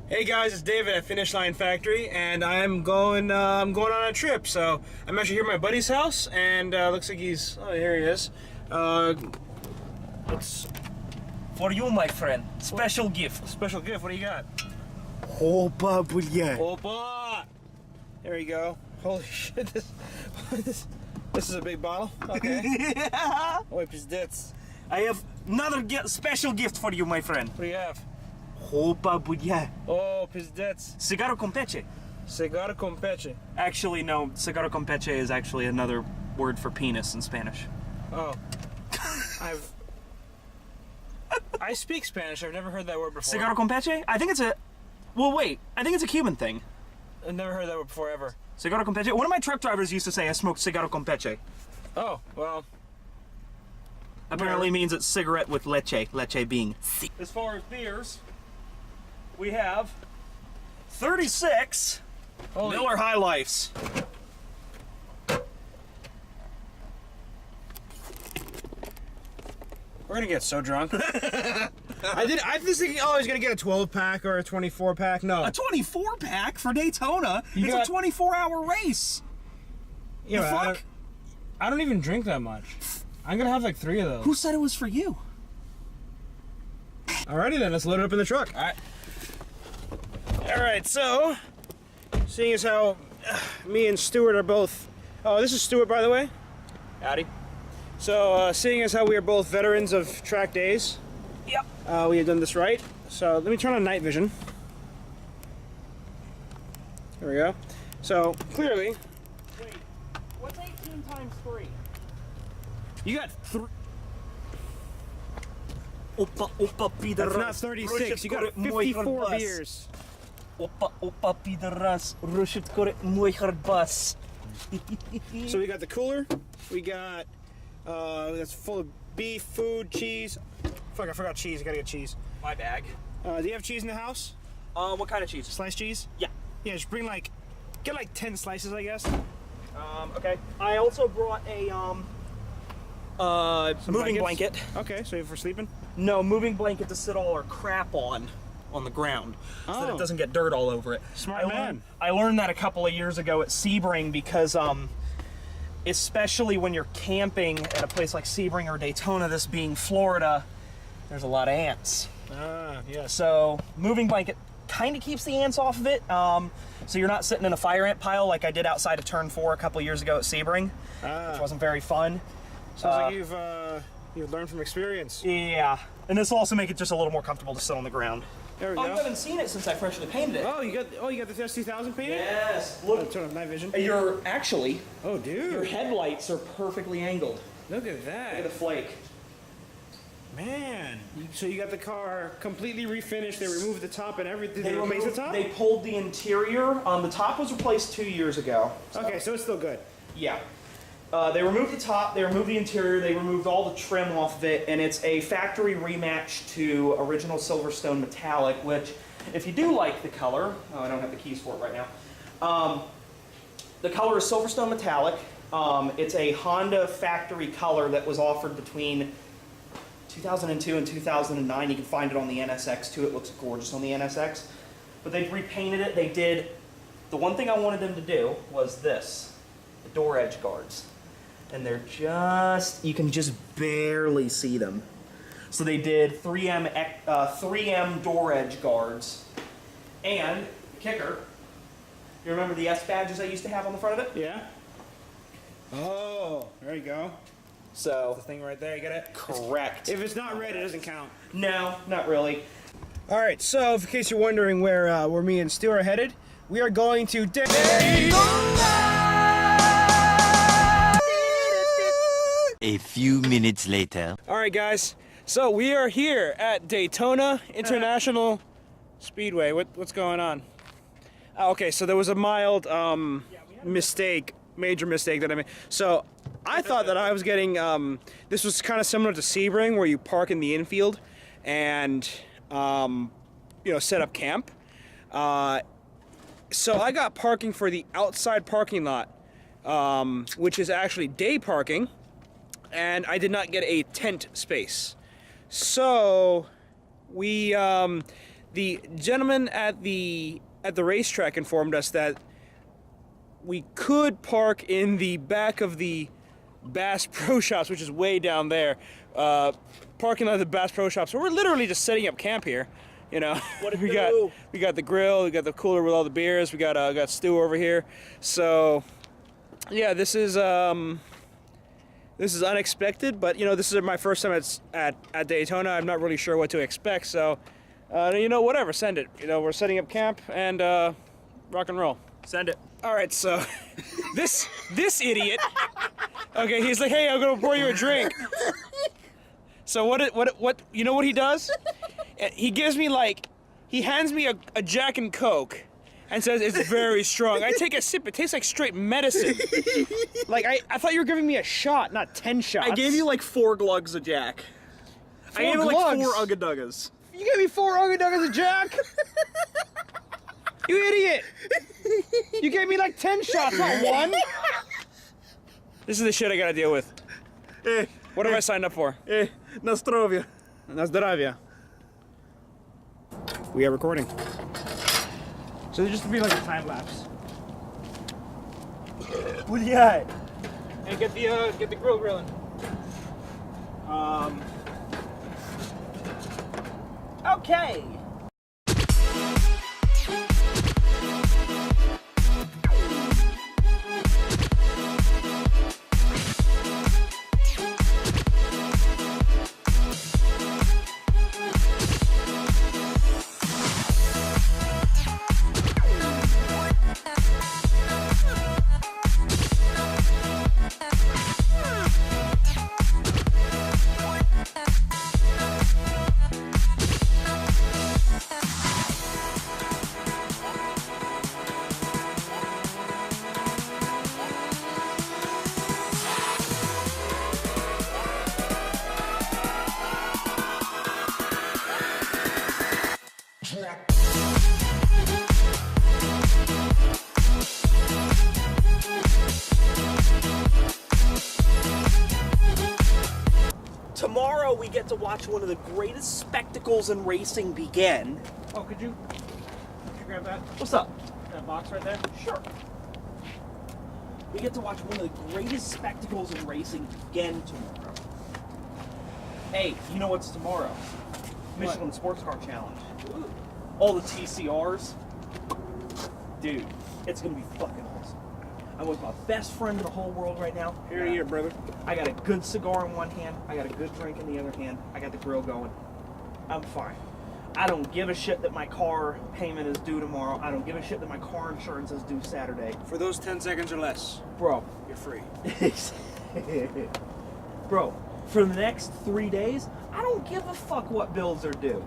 Hey guys, it's David at Finish Line Factory, and I'm going on a trip. So I'm actually here at my buddy's house, and looks like here he is. It's For you, my friend. Special gift. special gift. What do you got? Opa, bulya. Opa! There you go. Holy shit! This is a big bottle. Okay. Wait, pizdets. I have another special gift for you, my friend. What do you have? Opa, bulya. Oh, pizdets. Cigarro con peche. Cigar con peche. Actually, no. Cigarro con peche is actually another word for penis in Spanish. Oh. I speak Spanish. I've never heard that word before. Cigarro con peche? I think it's a... Well, wait. I think it's a Cuban thing. I've never heard that word before, ever. Cigarro con peche? One of my truck drivers used to say I smoked cigarro con peche. Oh, well. Apparently means it's cigarette with leche. Leche being... As far as beers, we have 36 Miller High Lifes. We're gonna get so drunk. I was thinking, oh, he's gonna get a 12-pack or a 24-pack. No. A 24-pack for Daytona? You It's got- a 24-hour race. Yeah, The but fuck? I don't even drink that much. I'm gonna have like 3 of those. Who said it was for you? Alrighty then, let's load it up in the truck. Alright. Alright, so, seeing as how me and Stuart are both... Oh, this is Stuart, by the way. Howdy. So, seeing as how we are both veterans of track days, Yep. we have done this right. So, let me turn on night vision. There we go. So, clearly, Wait, what's 18 times 3? you got Opa, pideras. That's not 36, you got 54 beers. Opa, pideras. Rushit kore muy harbas. So we got the cooler, we got, that's full of beef, food, cheese. Fuck, I forgot cheese, I gotta get cheese. My bag. Do you have cheese in the house? What kind of cheese? Sliced cheese? Yeah. Yeah, just bring get like 10 slices, I guess. Okay. I also brought a, moving blankets? blanket. Okay, so for sleeping? No, moving blanket to sit all our crap on the ground so that Oh. it doesn't get dirt all over it. Smart man. I learned that a couple of years ago at Sebring because especially when you're camping at a place like Sebring or Daytona, this being Florida, there's a lot of ants. Ah, yes. So moving blanket kind of keeps the ants off of it. So you're not sitting in a fire ant pile like I did outside of Turn 4 a couple of years ago at Sebring, which wasn't very fun. Sounds like you've learned from experience. Yeah, and this will also make it just a little more comfortable to sit on the ground. There we Oh, go. you haven't seen it since I freshly painted it. Oh, you got the S2000 painted? Yes. Oh, Look, turn on night vision. oh, Oh, dude. your headlights are perfectly angled. Look at Look at the that. flake. Man. So you got the car completely refinished. They removed the top and everything. Did they replace the top? They pulled the interior. The top was replaced 2 years ago. Okay, so it's still good. Yeah. They removed the top, they removed the interior, they removed all the trim off of it, and it's a factory rematch to original Silverstone Metallic, which, if you do like the color, oh, I don't have the keys for it right now. The color is Silverstone Metallic. It's a Honda factory color that was offered between 2002 and 2009. You can find it on the NSX too. It looks gorgeous on the NSX. But they've repainted it. They did, the one thing I wanted them to do was this, the door edge guards. And they're just, you can just barely see them. So they did 3M door edge guards. And, the kicker, you remember the S badges I used to have on the front of it? Yeah. Oh, there you go. So, The thing right there, you get it? correct. If it's not red, it doesn't count. No, not really. All right, so in case you're wondering where me and Stu are headed, we are going to Daytona. A few minutes later. All right, guys. So we are here at Daytona International Speedway. What's going on? Oh, okay, so there was a mild major mistake that I made. So I thought that I was getting this was kind of similar to Sebring, where you park in the infield and set up camp. So I got parking for the outside parking lot, which is actually day parking. And I did not get a tent space. So we The gentleman at the racetrack informed us that we could park in the back of the Bass Pro Shops, which is way down there. Parking lot of the Bass Pro Shops. So we're literally just setting up camp here. You know, we got the grill, we got the cooler with all the beers, we got Stu over here. So yeah, this is unexpected, but you know, this is my first time at Daytona. I'm not really sure what to expect, so you know, whatever, send it. You know, we're setting up camp and rock and roll. Send it. All right, so this idiot. Okay, he's like, hey, I'm gonna pour you a drink. So what you know what he does? He gives me he hands me a Jack and Coke and says it's very strong. I take a sip, it tastes like straight medicine. Like I thought you were giving me a shot, not 10 shots. I gave you like 4 glugs of Jack. I gave you like 4 Ugga Duggas. You gave me 4 Ugga Duggas of Jack? You idiot! You gave me like 10 shots, not 1. This is the shit I gotta deal with. What have I signed up for? Na zdrowie. Na zdrowie. We are recording. So just to be like a time lapse. What do you got? And get the grill grilling. Okay. Tomorrow we get to watch one of the greatest spectacles in racing begin. Oh, could you grab that? What's up? That box right there? Sure. We get to watch one of the greatest spectacles in racing begin tomorrow. Hey, you know what's tomorrow? Michelin Sports Car Challenge. Ooh. All the TCRs. Dude, it's gonna be fucking awesome. I'm with my best friend in the whole world right now. Here to here, brother. I got a good cigar in one hand. I got a good drink in the other hand. I got the grill going. I'm fine. I don't give a shit that my car payment is due tomorrow. I don't give a shit that my car insurance is due Saturday. For those 10 seconds or less, Bro. you're free. Bro, for the next 3 days, I don't give a fuck what bills are due.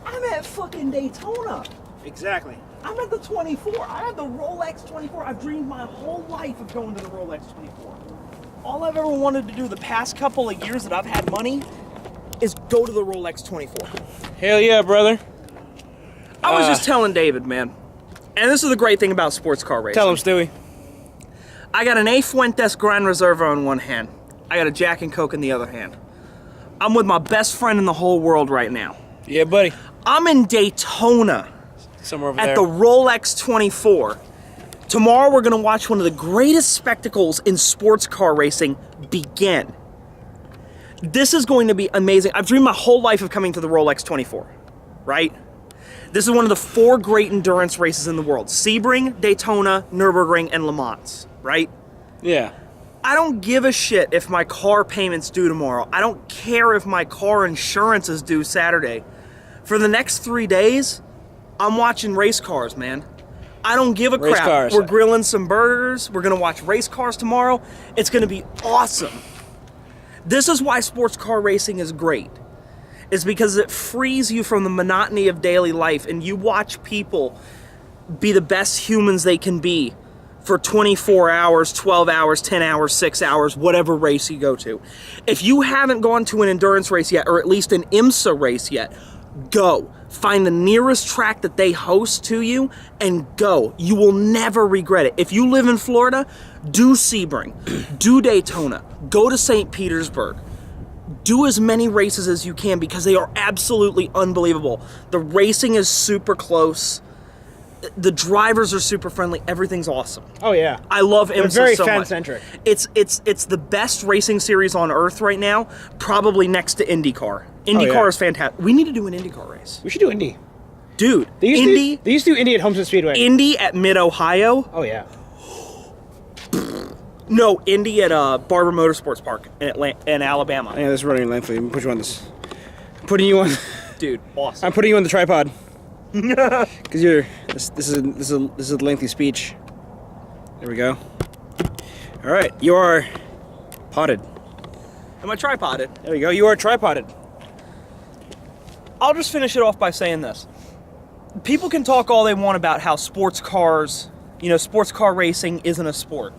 I'm at fucking Daytona. Exactly. I'm at the 24. I have the Rolex 24. I've dreamed my whole life of going to the Rolex 24. All I've ever wanted to do the past couple of years that I've had money is go to the Rolex 24. Hell yeah, brother. I was just telling David, man, and this is the great thing about sports car racing. Tell him, Stewie. I got an A Fuentes Gran Reserva in one hand. I got a Jack and Coke in the other hand. I'm with my best friend in the whole world right now. Yeah, buddy. I'm in Daytona Somewhere over at there. the Rolex 24. Tomorrow we're going to watch one of the greatest spectacles in sports car racing begin. This is going to be amazing. I've dreamed my whole life of coming to the Rolex 24, right? This is one of the 4 great endurance races in the world. Sebring, Daytona, Nürburgring, and Le Mans, right? Yeah. I don't give a shit if my car payment's due tomorrow. I don't care if my car insurance is due Saturday. For the next 3 days, I'm watching race cars, man. I don't give a Race crap. cars. We're grilling some burgers. We're going to watch race cars tomorrow. It's going to be awesome. This is why sports car racing is great. It's because it frees you from the monotony of daily life and you watch people be the best humans they can be for 24 hours, 12 hours, 10 hours, 6 hours, whatever race you go to. If you haven't gone to an endurance race yet, or at least an IMSA race yet, go. Find the nearest track that they host to you and go. You will never regret it. If you live in Florida, do Sebring, do Daytona, go to St. Petersburg, do as many races as you can because they are absolutely unbelievable. The racing is super close. The drivers are super friendly. Everything's awesome. Oh yeah. I love They're IMSA very so much. fan-centric. It's the best racing series on earth right now, probably next to IndyCar. IndyCar yeah. is fantastic. We need to do an IndyCar race. We should do Indy. Dude, They used to do Indy at Homestead Speedway. Indy at Mid-Ohio. Oh yeah. No, Indy at Barber Motorsports Park in Alabama. Yeah, this is running lengthily. Let me put you on this. I'm putting you on. Dude, awesome. I'm putting you on the tripod. Because you're. This is a lengthy speech. There we go. All right, you are potted. Am I tripoded? There we go. You are tripoded. I'll just finish it off by saying this. People can talk all they want about how sports car racing isn't a sport.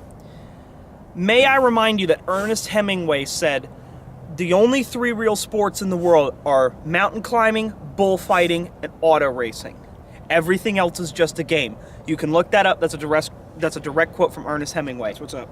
May I remind you that Ernest Hemingway said, the only 3 real sports in the world are mountain climbing, bullfighting, and auto racing. Everything else is just a game. You can look that up. That's a direct quote from Ernest Hemingway. What's up?